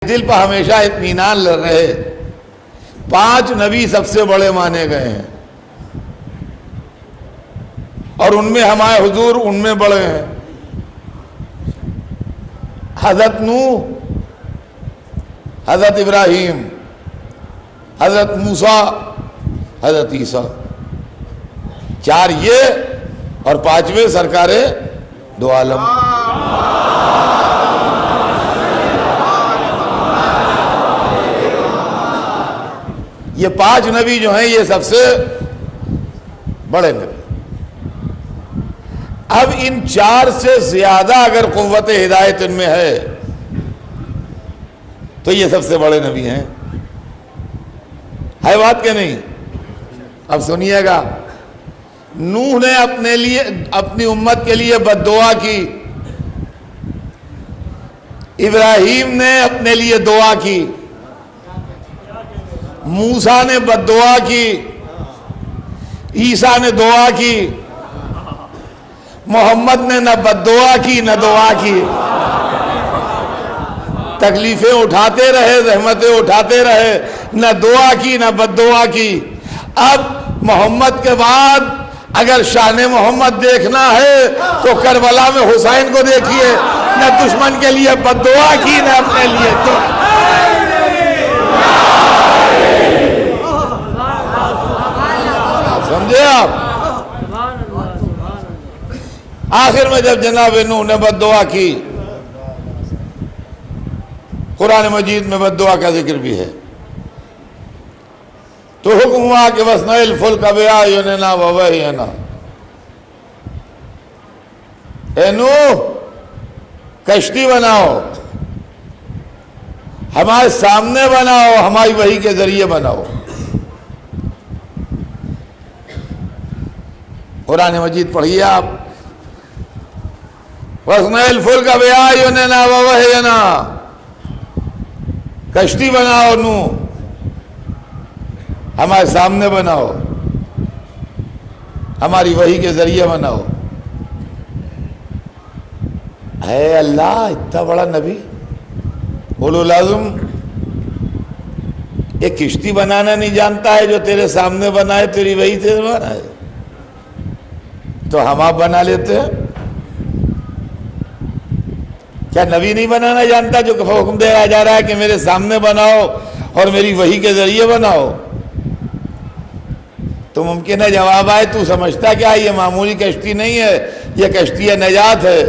دل پر ہمیشہ اطمینان رہے۔ 5 نبی سب سے بڑے مانے گئے ہیں اور ان میں ہمارے حضور ان میں بڑے ہیں۔ حضرت نوح، حضرت ابراہیم، حضرت موسیٰ، حضرت عیسیٰ، 4 یہ اور 5ویں سرکار دو عالم۔ یہ 5 نبی جو ہیں یہ سب سے بڑے نبی۔ اب ان 4 سے زیادہ اگر قوت ہدایت ان میں ہے تو یہ سب سے بڑے نبی ہیں۔ ہے بات کہ نہیں؟ اب سنیے گا، نوح نے اپنی امت کے لیے بد دعا کی، ابراہیم نے اپنے لیے دعا کی، موسیٰ نے بد دعا کی، عیسیٰ نے دعا کی، محمد نے نہ بد دعا کی نہ دعا کی۔ تکلیفیں اٹھاتے رہے، رحمتیں اٹھاتے رہے، نہ دعا کی نہ بد دعا کی۔ اب محمد کے بعد اگر شان محمد دیکھنا ہے تو کربلا میں حسین کو دیکھیے، نہ دشمن کے لیے بد دعا کی نہ اپنے لیے سمجھے آپ؟ آخر میں جب جناب نوح نے بد دعا کی، قرآن مجید میں بد دعا کا ذکر بھی ہے، تو حکم ہوا کہ وَاصْنَعِ الْفُلْكَ بِأَعْيُنِنَا وَوَحْيِنَا، اے نوح کشتی بناؤ، ہمارے سامنے بناؤ، ہماری وحی کے ذریعے بناؤ۔ قرآن مجید پڑھیے آپ، وَاصْنَعِ الْفُلْكَ بِأَعْيُنِنَا وَوَحْيِنَا، کشتی بناؤ نوح، ہمارے سامنے بناؤ، ہماری وحی کے ذریعے بناؤ۔ اے اللہ، اتنا بڑا نبی اولو العزم ایک کشتی بنانا نہیں جانتا ہے جو تیرے سامنے بنائے، تیری وحی سے بنائے، تو ہم آپ بنا لیتے ہیں؟ کیا نبی نہیں بنانا جانتا جو حکم دیا جا رہا ہے کہ میرے سامنے بناؤ اور میری وحی کے ذریعے بناؤ؟ تو ممکن ہے جواب آئے تو سمجھتا کیا یہ معمولی کشتی نہیں ہے، یہ کشتی نجات ہے،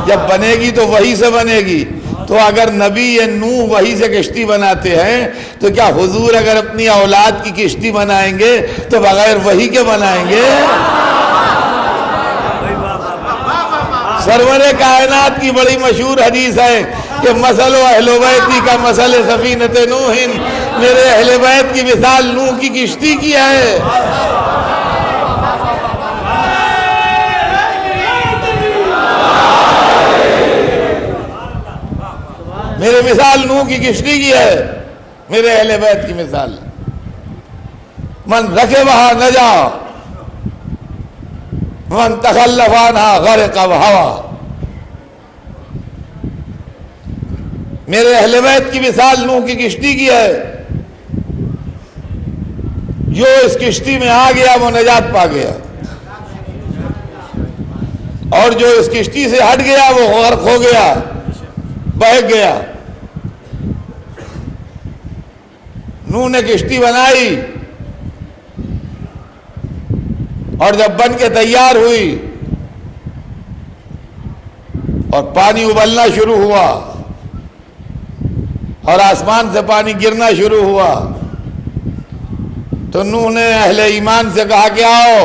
جب بنے گی تو وحی سے بنے گی۔ تو اگر نبی یہ نوح وحی سے کشتی بناتے ہیں تو کیا حضور اگر اپنی اولاد کی کشتی بنائیں گے تو بغیر وحی کے بنائیں گے؟ سرور کائنات کی بڑی مشہور حدیث ہے کہ مثل اہل بیتی کا مثل سفینۃ نوح، میرے اہل بیت کی مثال نوح کی کشتی کی ہے۔ میرے مثال نوح کی کشتی کی ہے، میرے اہل بیت کی مثال۔ من رکبہا نجا، من تخلف عنہا غرق بہوا۔ میرے اہل بیت کی مثال نوح کی کشتی کی ہے، جو اس کشتی میں آ گیا وہ نجات پا گیا، اور جو اس کشتی سے ہٹ گیا وہ غرق ہو گیا، بہہ گیا۔ نوح نے کشتی بنائی اور جب بن کے تیار ہوئی اور پانی ابلنا شروع ہوا اور آسمان سے پانی گرنا شروع ہوا تو نوح نے اہل ایمان سے کہا کہ آؤ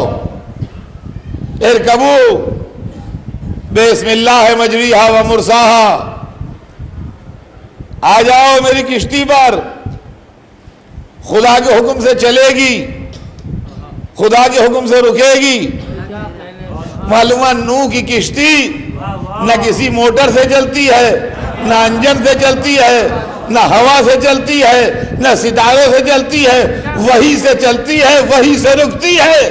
ارکبو بسم اللہ مجریہا و مرساہا، آ جاؤ میری کشتی پر، خدا کے حکم سے چلے گی، خدا کے حکم سے رکے گی۔ معلومہ نوح کی کشتی نہ کسی موٹر سے چلتی ہے، نہ انجن سے چلتی ہے، نہ ہوا سے چلتی ہے، نہ ستاروں سے چلتی ہے، وحی سے چلتی ہے، وحی سے رکتی ہے۔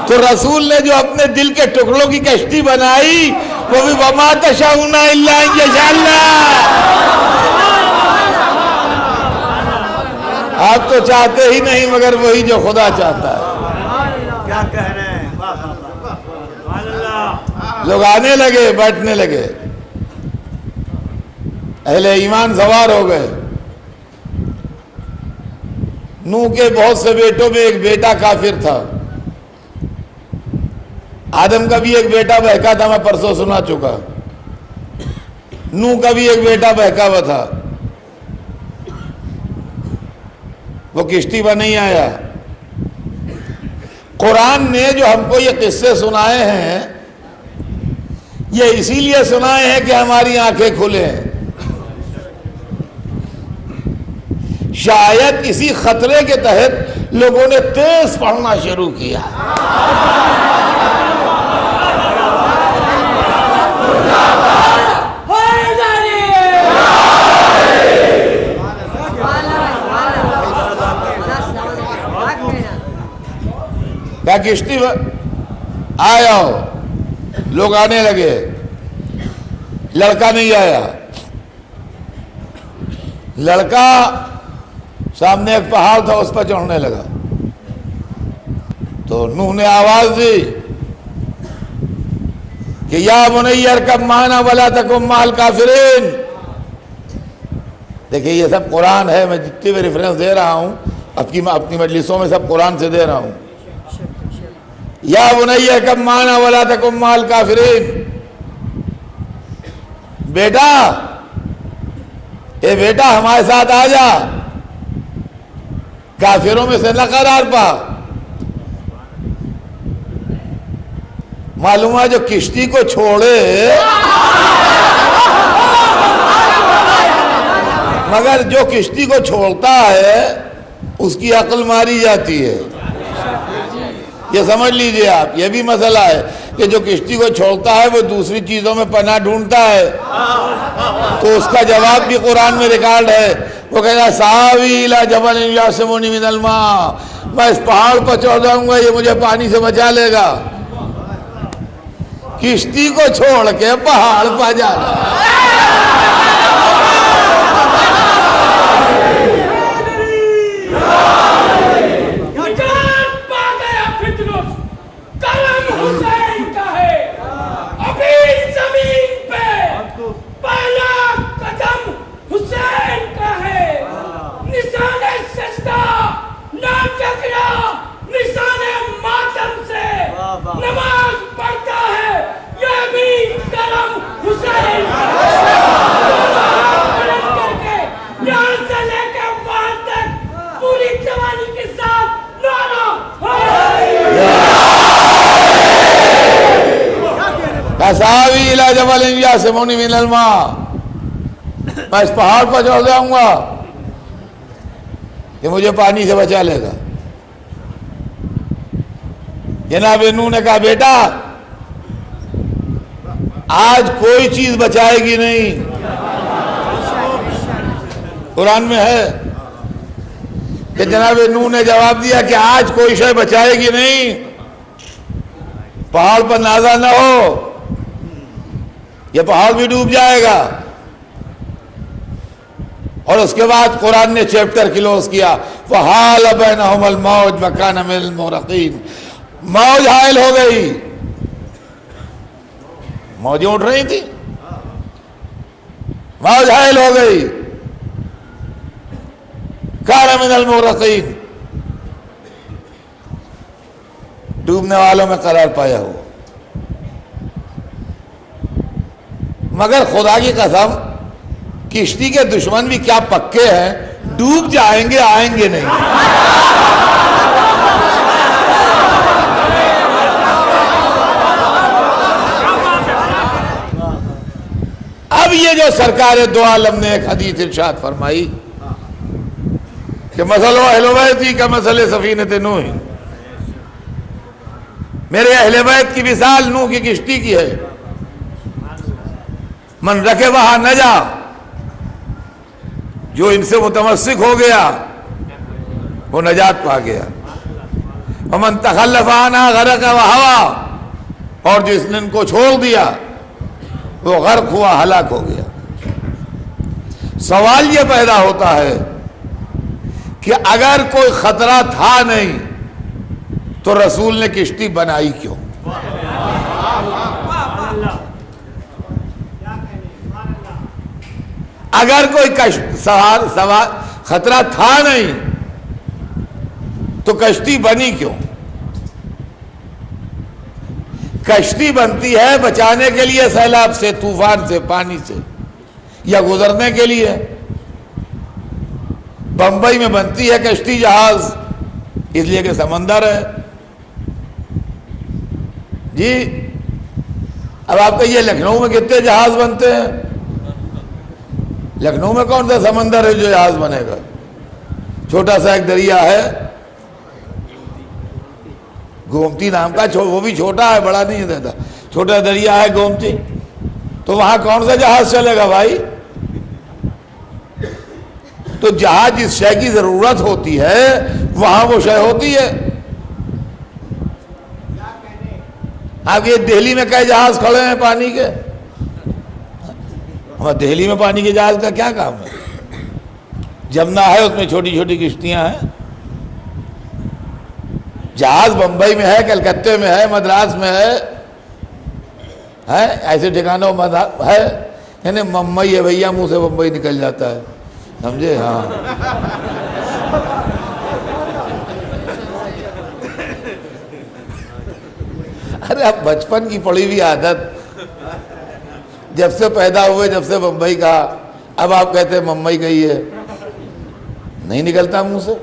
تو رسول نے جو اپنے دل کے ٹکڑوں کی کشتی بنائی وہ بھی وما تشاؤون الا ان یشاء اللہ. آپ تو چاہتے ہی نہیں مگر وہی جو خدا چاہتا ہے. کیا کہہ رہے ہیں؟ لوگ آنے لگے، بیٹھنے لگے، اہل ایمان سوار ہو گئے. نوح کے بہت سے بیٹوں میں ایک بیٹا کافر تھا. آدم کا بھی ایک بیٹا بہکا تھا، میں پرسوں سنا چکا. نوح کا بھی ایک بیٹا بہکا ہوا تھا، وہ کشتی پر نہیں آیا. قرآن نے جو ہم کو یہ قصے سنائے ہیں، یہ اسی لیے سنائے ہیں کہ ہماری آنکھیں کھلیں. شاید اسی خطرے کے تحت لوگوں نے تیز پڑھنا شروع کیا. کیا کشتی آیا ہو، لوگ آنے لگے، لڑکا نہیں آیا. لڑکا سامنے ایک پہاڑ تھا، اس پر چڑھنے لگا. تو نوح نے آواز دی کہ یا بنی ارکب معنا ولا تکن مع الکافرین. دیکھیں یہ سب قرآن ہے، میں جتنی بھی ریفرنس دے رہا ہوں اپنی مجلسوں میں سب قرآن سے دے رہا ہوں. یا بنی ارکب معنا ولا تکن مع الکافرین. بیٹا، اے بیٹا ہمارے ساتھ آ جا، کافروں میں سے نہ قرار پا. معلوم ہے جو کشتی کو چھوڑے مگر جو کشتی کو چھوڑتا ہے اس کی عقل ماری جاتی ہے. یہ سمجھ لیجئے آپ، یہ بھی مسئلہ ہے کہ جو کشتی کو چھوڑتا ہے وہ دوسری چیزوں میں پناہ ڈھونڈتا ہے. تو اس کا جواب بھی قرآن میں ریکارڈ ہے. وہ کہتا ہے ساوی الی جبل یعصمنی من الماء، میں اس پہاڑ پر چڑھ جاؤں گا، یہ مجھے پانی سے بچا لے گا. کشتی کو چھوڑ کے پہاڑ پر جانا. ساوی الی جبل یعصمنی من الماء، میں اس پہاڑ پر چڑھ جاؤں گا کہ مجھے پانی سے بچا لے گا. جناب نوح نے کہا بیٹا آج کوئی چیز بچائے گی نہیں. قرآن میں ہے کہ جناب نوح نے جواب دیا کہ آج کوئی شے بچائے گی نہیں، پہاڑ پر نازل نہ ہو، یہ پہاڑ بھی ڈوب جائے گا. اور اس کے بعد قرآن نے چیپٹر کلوز کیا فحال بینہم الموج وکان من المغرقین. موج حائل ہو گئی، موجیں اٹھ رہی تھی، موج حائل ہو گئی. کان من المغرقین، ڈوبنے والوں میں قرار پایا ہو. مگر خدا کی قسم کشتی کے دشمن بھی کیا پکے ہیں، ڈوب جائیں گے آئیں گے نہیں. اب یہ جو سرکار دو عالم نے ایک حدیث ارشاد فرمائی کہ مثل اہل بیتی کا مثل سفینۃ نوح، میرے اہل بیت کی مثال نوح کی کشتی کی ہے. من رکبہا نجا، جو ان سے متمسک ہو گیا وہ نجات پا گیا. ومن تخلف عنہا غرق وہوا، اور جو اس نے ان کو چھوڑ دیا وہ غرق ہوا، ہلاک ہو گیا۔ سوال یہ پیدا ہوتا ہے کہ اگر کوئی خطرہ تھا نہیں تو رسول نے کشتی بنائی کیوں؟ اگر کوئی خطرہ تھا نہیں تو کشتی بنی کیوں؟ کشتی بنتی ہے بچانے کے لیے سیلاب سے، طوفان سے، پانی سے، یا گزرنے کے لیے۔ بمبئی میں بنتی ہے کشتی جہاز اس لیے کہ سمندر ہے۔ جی اب آپ کہیے لکھنؤ میں کتنے جہاز بنتے ہیں؟ لکھنؤ میں کون سا سمندر ہے جو جہاز بنے گا؟ چھوٹا سا ایک دریا ہے گومتی نام کا، وہ بھی چھوٹا ہے، بڑا نہیں دیتا، چھوٹا دریا ہے گومتی، تو وہاں کون سا جہاز چلے گا بھائی؟ تو جہاں جس شے کی ضرورت ہوتی ہے وہاں وہ شے ہوتی ہے۔ آپ یہ دہلی میں کئی جہاز کھڑے ہیں پانی کے؟ دہلی میں پانی کے جہاز کا کیا کام ہے؟ جمنا ہے، اس میں چھوٹی چھوٹی کشتیاں ہیں۔ جہاز بمبئی میں ہے، کلکتے میں ہے، مدراس میں ہے، ایسے ٹھکانوں میں ہے، یعنی ممبئی ہے بھیا، منہ سے بمبئی نکل جاتا ہے، سمجھے؟ ہاں ارے اب بچپن کی پڑی ہوئی عادت، جب سے پیدا ہوئے جب سے بمبئی کہا، اب آپ کہتے ہیں ممبئی گئی ہے، نہیں نکلتا منہ سے،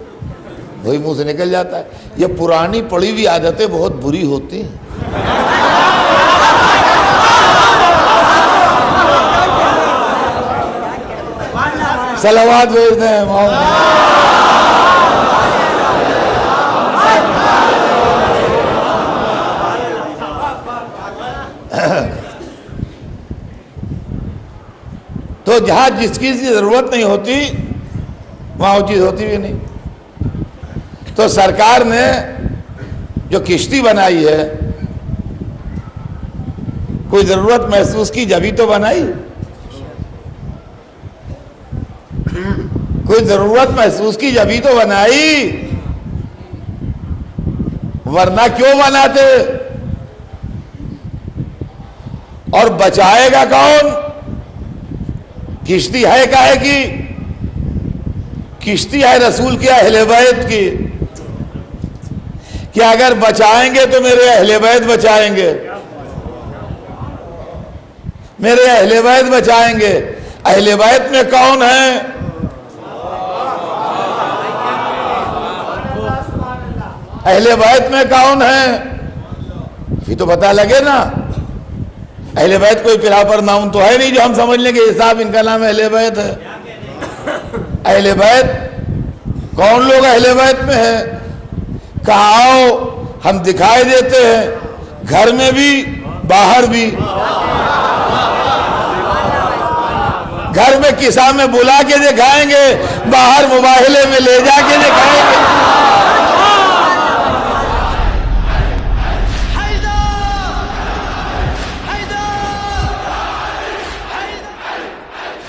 وہی منہ سے نکل جاتا ہے۔ یہ پرانی پڑی ہوئی عادتیں بہت بری ہوتی ہیں۔ صلوات بھیج دیں تو جہاں جس چیز کی ضرورت نہیں ہوتی وہاں وہ چیز ہوتی بھی نہیں۔ تو سرکار نے جو کشتی بنائی ہے کوئی ضرورت محسوس کی جبھی تو بنائی، کوئی ضرورت محسوس کی جبھی تو بنائی، ورنہ کیوں بناتے؟ اور بچائے گا کون؟ کشتی ہے کاہے کی؟ کشتی ہے رسول کے اہل بیت کی، کہ اگر بچائیں گے تو میرے اہل بیت بچائیں گے، میرے اہل بیت بچائیں گے۔ اہل بیت میں کون ہیں؟ اہل بیت میں کون ہیں یہ تو پتہ لگے نا۔ اہل بیت کوئی پراپر نام تو ہے نہیں جو ہم سمجھ لیں کہ صاحب ان کا نام اہل بیت ہے۔ اہل بیت کون لوگ اہل بیت میں ہیں؟ کہاں آؤ ہم دکھائی دیتے ہیں، گھر میں بھی باہر بھی۔ گھر میں قصہ میں بلا کے دکھائیں گے، باہر مباہلے میں